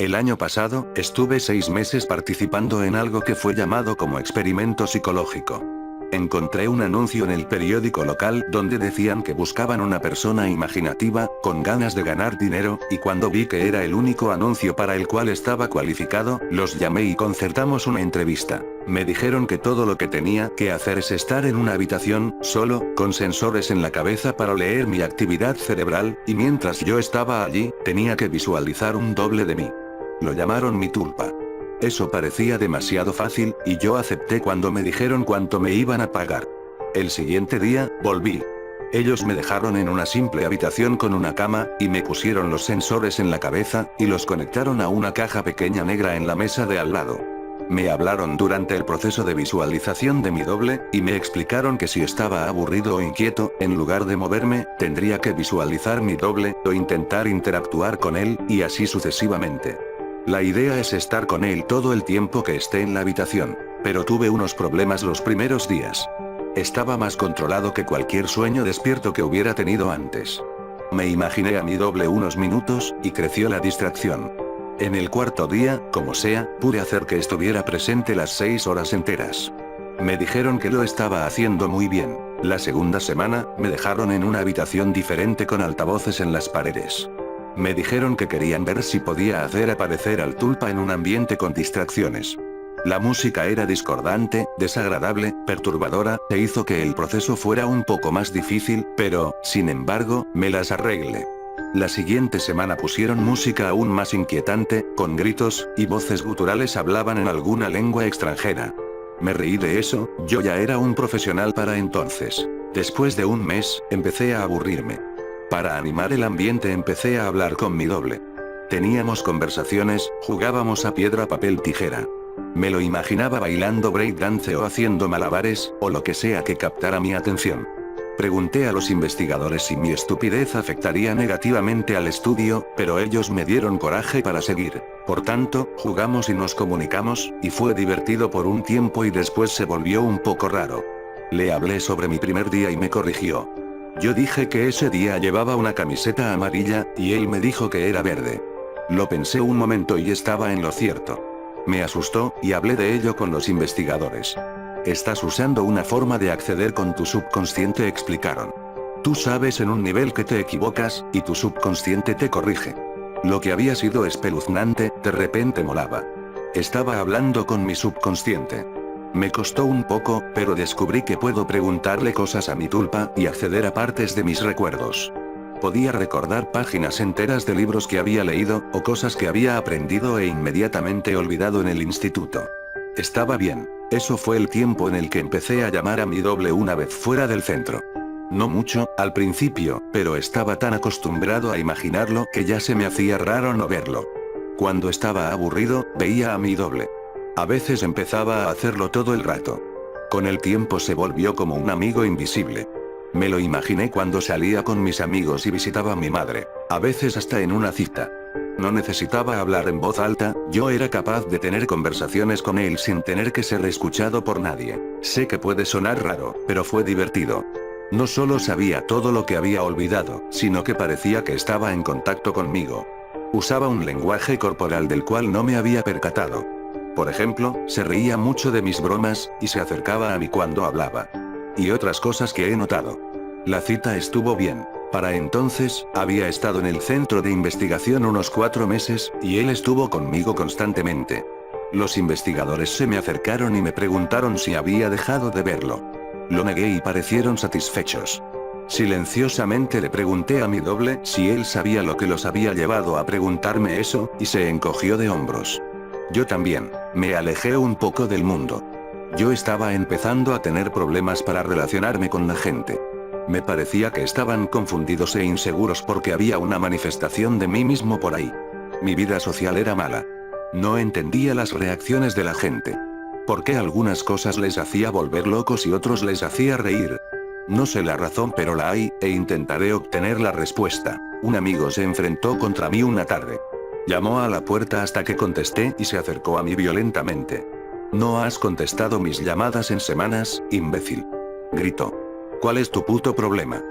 El año pasado, estuve 6 meses participando en algo que fue llamado como experimento psicológico. Encontré un anuncio en el periódico local donde decían que buscaban una persona imaginativa, con ganas de ganar dinero, y cuando vi que era el único anuncio para el cual estaba cualificado, los llamé y concertamos una entrevista. Me dijeron que todo lo que tenía que hacer es estar en una habitación, solo, con sensores en la cabeza para leer mi actividad cerebral, y mientras yo estaba allí, tenía que visualizar un doble de mí. Lo llamaron mi tulpa. Eso parecía demasiado fácil, y yo acepté cuando me dijeron cuánto me iban a pagar. El siguiente día, volví. Ellos me dejaron en una simple habitación con una cama, y me pusieron los sensores en la cabeza, y los conectaron a una caja pequeña negra en la mesa de al lado. Me hablaron durante el proceso de visualización de mi doble, y me explicaron que si estaba aburrido o inquieto, en lugar de moverme, tendría que visualizar mi doble, o intentar interactuar con él, y así sucesivamente. La idea es estar con él todo el tiempo que esté en la habitación, pero tuve unos problemas los primeros días. Estaba más controlado que cualquier sueño despierto que hubiera tenido antes. Me imaginé a mi doble unos minutos, y creció la distracción. En el cuarto día, como sea, pude hacer que estuviera presente las 6 horas enteras. Me dijeron que lo estaba haciendo muy bien. La segunda semana, me dejaron en una habitación diferente con altavoces en las paredes. Me dijeron que querían ver si podía hacer aparecer al tulpa en un ambiente con distracciones. La música era discordante, desagradable, perturbadora, e hizo que el proceso fuera un poco más difícil, pero, sin embargo, me las arreglé. La siguiente semana pusieron música aún más inquietante, con gritos, y voces guturales hablaban en alguna lengua extranjera. Me reí de eso, yo ya era un profesional para entonces. Después de un mes, empecé a aburrirme. Para animar el ambiente empecé a hablar con mi doble. Teníamos conversaciones, jugábamos a piedra papel tijera. Me lo imaginaba bailando breakdance o haciendo malabares, o lo que sea que captara mi atención. Pregunté a los investigadores si mi estupidez afectaría negativamente al estudio, pero ellos me dieron coraje para seguir. Por tanto, jugamos y nos comunicamos, y fue divertido por un tiempo y después se volvió un poco raro. Le hablé sobre mi primer día y me corrigió. Yo dije que ese día llevaba una camiseta amarilla, y él me dijo que era verde. Lo pensé un momento y estaba en lo cierto. Me asustó, y hablé de ello con los investigadores. Estás usando una forma de acceder con tu subconsciente, explicaron. Tú sabes en un nivel que te equivocas, y tu subconsciente te corrige. Lo que había sido espeluznante, de repente molaba. Estaba hablando con mi subconsciente. Me costó un poco, pero descubrí que puedo preguntarle cosas a mi tulpa, y acceder a partes de mis recuerdos. Podía recordar páginas enteras de libros que había leído, o cosas que había aprendido e inmediatamente olvidado en el instituto. Estaba bien. Eso fue el tiempo en el que empecé a llamar a mi doble una vez fuera del centro. No mucho, al principio, pero estaba tan acostumbrado a imaginarlo que ya se me hacía raro no verlo. Cuando estaba aburrido, veía a mi doble. A veces empezaba a hacerlo todo el rato. Con el tiempo se volvió como un amigo invisible. Me lo imaginé cuando salía con mis amigos y visitaba a mi madre, a veces hasta en una cita. No necesitaba hablar en voz alta, yo era capaz de tener conversaciones con él sin tener que ser escuchado por nadie. Sé que puede sonar raro, pero fue divertido. No solo sabía todo lo que había olvidado, sino que parecía que estaba en contacto conmigo. Usaba un lenguaje corporal del cual no me había percatado. Por ejemplo, se reía mucho de mis bromas, y se acercaba a mí cuando hablaba. Y otras cosas que he notado. La cita estuvo bien. Para entonces, había estado en el centro de investigación unos 4 meses, y él estuvo conmigo constantemente. Los investigadores se me acercaron y me preguntaron si había dejado de verlo. Lo negué y parecieron satisfechos. Silenciosamente le pregunté a mi doble si él sabía lo que los había llevado a preguntarme eso, y se encogió de hombros. Yo también. Me alejé un poco del mundo. Yo estaba empezando a tener problemas para relacionarme con la gente. Me parecía que estaban confundidos e inseguros porque había una manifestación de mí mismo por ahí. Mi vida social era mala. No entendía las reacciones de la gente. ¿Por qué algunas cosas les hacía volver locos y otros les hacía reír? No sé la razón, pero la hay, e intentaré obtener la respuesta. Un amigo se enfrentó contra mí una tarde. Llamó a la puerta hasta que contesté y se acercó a mí violentamente. No has contestado mis llamadas en semanas, imbécil. Gritó. ¿Cuál es tu puto problema?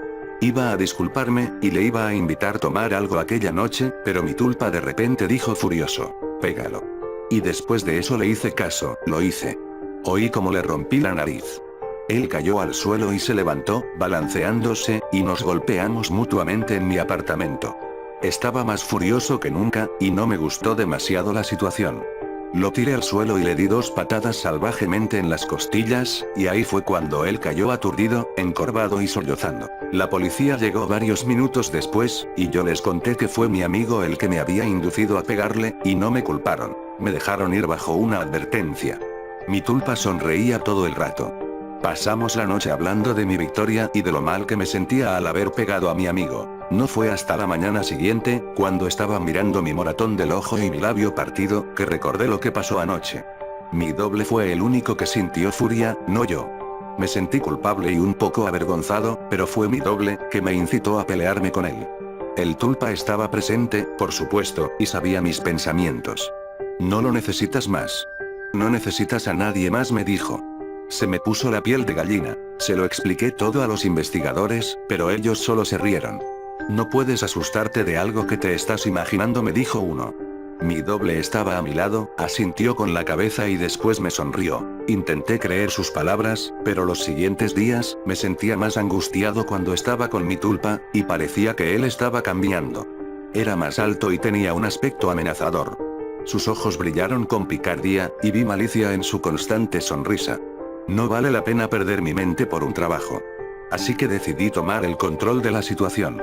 Iba a disculparme, y le iba a invitar a tomar algo aquella noche, pero mi tulpa de repente dijo furioso: pégalo. Y después de eso le hice caso, lo hice. Oí como le rompí la nariz. Él cayó al suelo y se levantó, balanceándose, y nos golpeamos mutuamente en mi apartamento. Estaba más furioso que nunca, y no me gustó demasiado la situación. Lo tiré al suelo y le di 2 patadas salvajemente en las costillas, y ahí fue cuando él cayó aturdido, encorvado y sollozando. La policía llegó varios minutos después, y yo les conté que fue mi amigo el que me había inducido a pegarle, y no me culparon. Me dejaron ir bajo una advertencia. Mi tulpa sonreía todo el rato. Pasamos la noche hablando de mi victoria y de lo mal que me sentía al haber pegado a mi amigo. No fue hasta la mañana siguiente, cuando estaba mirando mi moratón del ojo y mi labio partido, que recordé lo que pasó anoche. Mi doble fue el único que sintió furia, no yo. Me sentí culpable y un poco avergonzado, pero fue mi doble, que me incitó a pelearme con él. El tulpa estaba presente, por supuesto, y sabía mis pensamientos. No lo necesitas más. No necesitas a nadie más, me dijo. Se me puso la piel de gallina. Se lo expliqué todo a los investigadores, pero ellos solo se rieron. No puedes asustarte de algo que te estás imaginando, me dijo uno. Mi doble estaba a mi lado, asintió con la cabeza y después me sonrió. Intenté creer sus palabras, pero los siguientes días, me sentía más angustiado cuando estaba con mi tulpa, y parecía que él estaba cambiando. Era más alto y tenía un aspecto amenazador. Sus ojos brillaron con picardía, y vi malicia en su constante sonrisa. No vale la pena perder mi mente por un trabajo. Así que decidí tomar el control de la situación.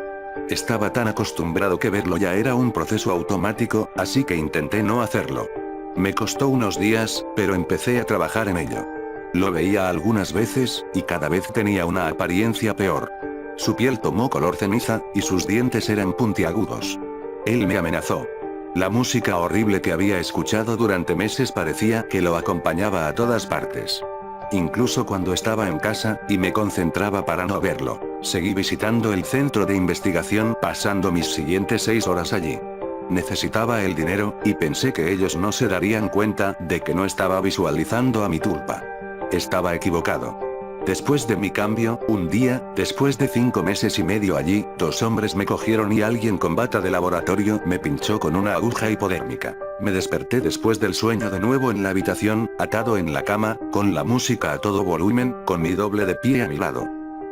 Estaba tan acostumbrado que verlo ya era un proceso automático, así que intenté no hacerlo. Me costó unos días, pero empecé a trabajar en ello. Lo veía algunas veces, y cada vez tenía una apariencia peor. Su piel tomó color ceniza, y sus dientes eran puntiagudos. Él me amenazó. La música horrible que había escuchado durante meses parecía que lo acompañaba a todas partes. Incluso cuando estaba en casa, y me concentraba para no verlo, seguí visitando el centro de investigación, pasando mis siguientes 6 horas allí. Necesitaba el dinero, y pensé que ellos no se darían cuenta de que no estaba visualizando a mi tulpa. Estaba equivocado. Después de mi cambio, un día, después de 5 meses y medio allí, 2 hombres me cogieron y alguien con bata de laboratorio me pinchó con una aguja hipodérmica. Me desperté después del sueño de nuevo en la habitación, atado en la cama, con la música a todo volumen, con mi doble de pie a mi lado.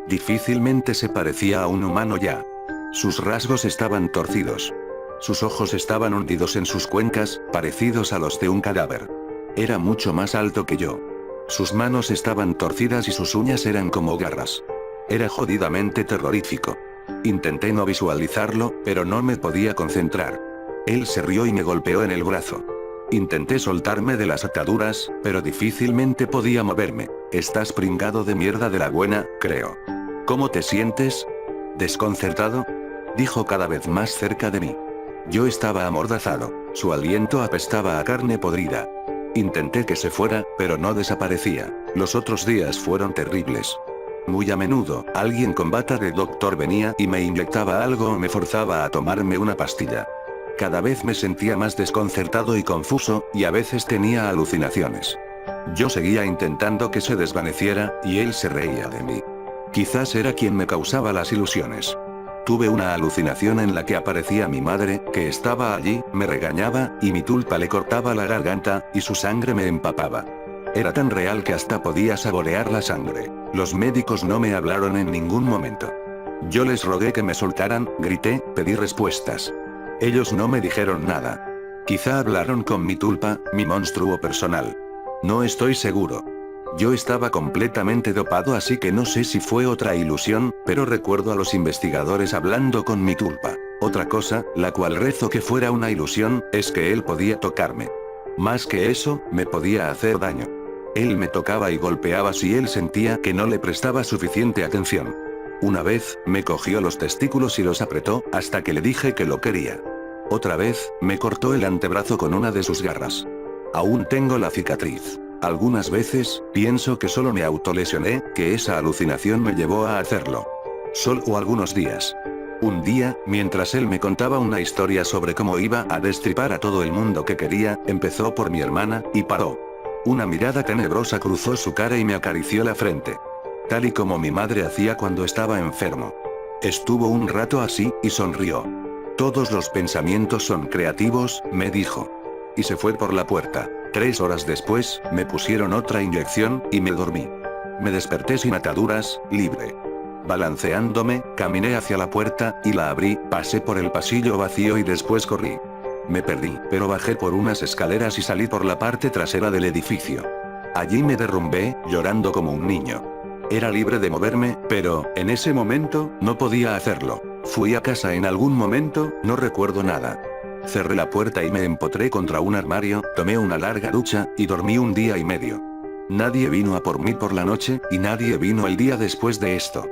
Difícilmente se parecía a un humano ya. Sus rasgos estaban torcidos. Sus ojos estaban hundidos en sus cuencas, parecidos a los de un cadáver. Era mucho más alto que yo. Sus manos estaban torcidas y sus uñas eran como garras. Era jodidamente terrorífico. Intenté no visualizarlo, pero no me podía concentrar. Él se rió y me golpeó en el brazo. Intenté soltarme de las ataduras, pero difícilmente podía moverme. Estás pringado de mierda de la buena, creo. ¿Cómo te sientes? ¿Desconcertado? Dijo cada vez más cerca de mí. Yo estaba amordazado. Su aliento apestaba a carne podrida. Intenté que se fuera, pero no desaparecía. Los otros días fueron terribles. Muy a menudo, alguien con bata de doctor venía y me inyectaba algo o me forzaba a tomarme una pastilla. Cada vez me sentía más desconcertado y confuso, y a veces tenía alucinaciones. Yo seguía intentando que se desvaneciera, y él se reía de mí. Quizás era quien me causaba las ilusiones. Tuve una alucinación en la que aparecía mi madre, que estaba allí, me regañaba, y mi tulpa le cortaba la garganta, y su sangre me empapaba. Era tan real que hasta podía saborear la sangre. Los médicos no me hablaron en ningún momento. Yo les rogué que me soltaran, grité, pedí respuestas. Ellos no me dijeron nada. Quizá hablaron con mi tulpa, mi monstruo personal. No estoy seguro. Yo estaba completamente dopado, así que no sé si fue otra ilusión, pero recuerdo a los investigadores hablando con mi tulpa. Otra cosa, la cual rezo que fuera una ilusión, es que él podía tocarme. Más que eso, me podía hacer daño. Él me tocaba y golpeaba si él sentía que no le prestaba suficiente atención. Una vez, me cogió los testículos y los apretó, hasta que le dije que lo quería. Otra vez, me cortó el antebrazo con una de sus garras. Aún tengo la cicatriz. Algunas veces, pienso que solo me autolesioné, que esa alucinación me llevó a hacerlo. Solo algunos días. Un día, mientras él me contaba una historia sobre cómo iba a destripar a todo el mundo que quería, empezó por mi hermana, y paró. Una mirada tenebrosa cruzó su cara y me acarició la frente. Tal y como mi madre hacía cuando estaba enfermo. Estuvo un rato así, y sonrió. Todos los pensamientos son creativos, me dijo. Y se fue por la puerta. 3 horas después, me pusieron otra inyección, y me dormí. Me desperté sin ataduras, libre. Balanceándome, caminé hacia la puerta, y la abrí, pasé por el pasillo vacío y después corrí. Me perdí, pero bajé por unas escaleras y salí por la parte trasera del edificio. Allí me derrumbé, llorando como un niño. Era libre de moverme, pero, en ese momento, no podía hacerlo. Fui a casa en algún momento, no recuerdo nada. Cerré la puerta y me empotré contra un armario, tomé una larga ducha, y dormí 1 día y medio. Nadie vino a por mí por la noche, y nadie vino el día después de esto.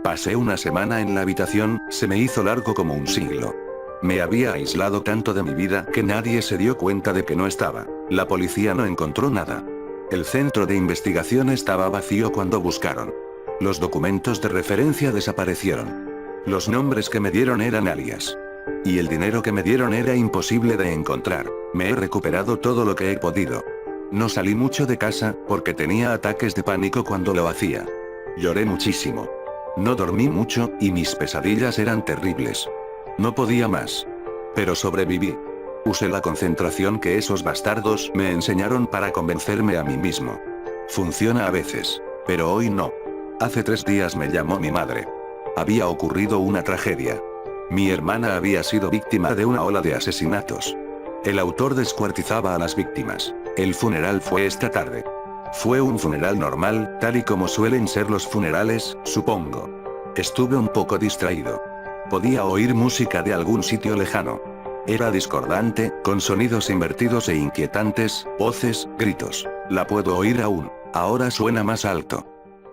Pasé una semana en la habitación, se me hizo largo como un siglo. Me había aislado tanto de mi vida que nadie se dio cuenta de que no estaba. La policía no encontró nada. El centro de investigación estaba vacío cuando buscaron. Los documentos de referencia desaparecieron. Los nombres que me dieron eran alias. Y el dinero que me dieron era imposible de encontrar. Me he recuperado todo lo que he podido. No salí mucho de casa, porque tenía ataques de pánico cuando lo hacía. Lloré muchísimo. No dormí mucho, y mis pesadillas eran terribles. No podía más. Pero sobreviví. Usé la concentración que esos bastardos me enseñaron para convencerme a mí mismo. Funciona a veces. Pero hoy no. Hace 3 días me llamó mi madre. Había ocurrido una tragedia. Mi hermana había sido víctima de una ola de asesinatos. El autor descuartizaba a las víctimas. El funeral fue esta tarde. Fue un funeral normal, tal y como suelen ser los funerales, supongo. Estuve un poco distraído. Podía oír música de algún sitio lejano. Era discordante, con sonidos invertidos e inquietantes, voces, gritos. La puedo oír aún. Ahora suena más alto.